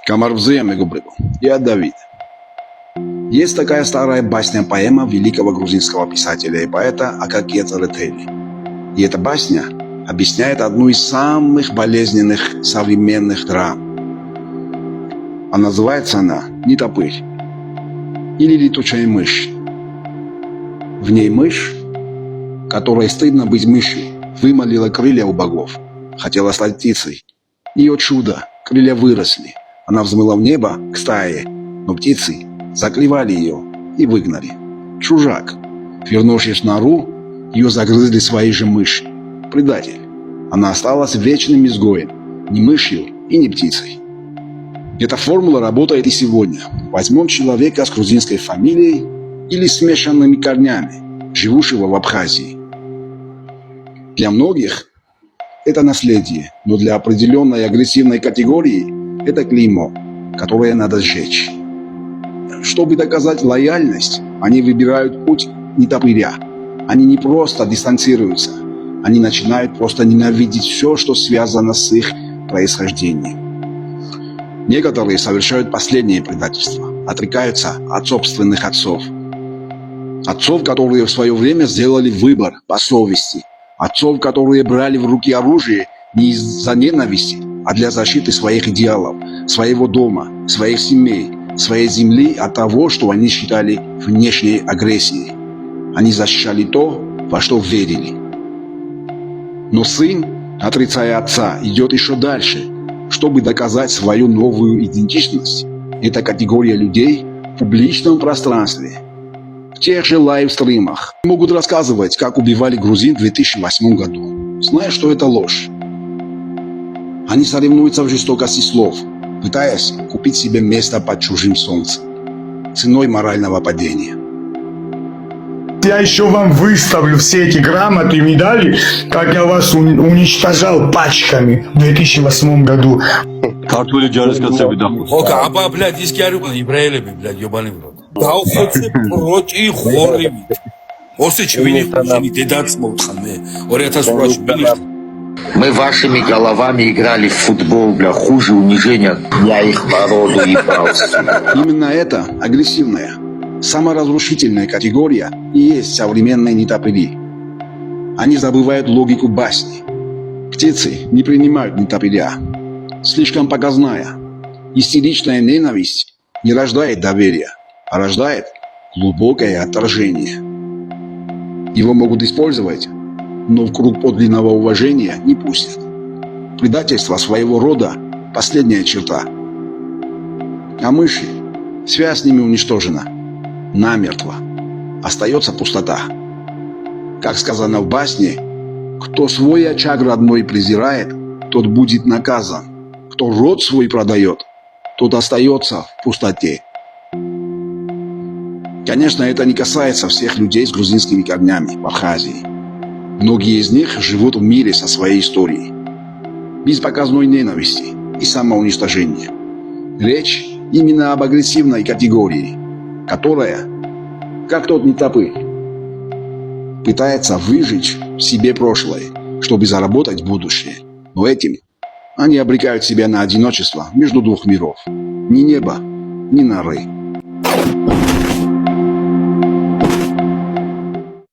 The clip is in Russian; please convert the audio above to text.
Камарбзеем Эгубрыгу. Я Давид. Есть такая старая басня-поэма великого грузинского писателя и поэта Акакия Царетели. И эта басня объясняет одну из самых болезненных современных драм. А называется она «Нетопырь» или «Летучая мышь». В ней мышь, которой стыдно быть мышью, вымолила крылья у богов, хотела стать птицей. Ее чудо, крылья выросли. Она взмыла в небо к стае, но птицы заклевали ее и выгнали. Чужак. Вернувшись в нору, ее загрызли свои же мыши. Предатель. Она осталась вечным изгоем, не мышью и не птицей. Эта формула работает и сегодня. Возьмем человека с грузинской фамилией или смешанными корнями, живущего в Абхазии. Для многих это наследие, но для определенной агрессивной категории это клеймо, которое надо сжечь. Чтобы доказать лояльность, они выбирают путь нетопыря. Они не просто дистанцируются, они начинают просто ненавидеть все, что связано с их происхождением. Некоторые совершают последнее предательство, отрекаются от собственных отцов. Отцов, которые в свое время сделали выбор по совести. Отцов, которые брали в руки оружие не из-за ненависти, а для защиты своих идеалов, своего дома, своих семей, своей земли от того, что они считали внешней агрессией. Они защищали то, во что верили. Но сын, отрицая отца, идет еще дальше, чтобы доказать свою новую идентичность. Это категория людей в публичном пространстве. В тех же лайвстримах могут рассказывать, как убивали грузин в 2008 году, зная, что это ложь. Они соревнуются в жестокости слов, пытаясь купить себе место под чужим солнцем, ценой морального падения. Я еще вам выставлю все эти грамоты и медали, как я вас уничтожал пачками в 2008 году. ქართული ჯარისკაცები დახოს. ოკა, აბა, блядь, ის კი არ იყო იბრაელები, блядь, იობანი ბროდ. დავხოცე პროჭი ხორივით. ოსეჩი ვინ იყო შენი დედაც მოთხან მე 2008-ში ვინ იყო? Мы вашими головами играли в футбол, бля, хуже унижения. Я их народу ебался. Именно эта агрессивная, саморазрушительная категория и есть современные нетопыри. Они забывают логику басни. Птицы не принимают нетопыря. Слишком показная. Истеричная ненависть не рождает доверия, а рождает глубокое отторжение. Его могут использовать, но в круг подлинного уважения не пустят. Предательство своего рода – последняя черта. А мыши, связь с ними уничтожена. Намертво. Остается пустота. Как сказано в басне, кто свой очаг родной презирает, тот будет наказан. Кто род свой продает, тот остается в пустоте. Конечно, это не касается всех людей с грузинскими корнями в Абхазии. Многие из них живут в мире со своей историей, без показной ненависти и самоуничтожения. Речь именно об агрессивной категории, которая, как тот нетопырь, пытается выжечь в себе прошлое, чтобы заработать будущее. Но этим они обрекают себя на одиночество между двух миров. Ни неба, ни норы.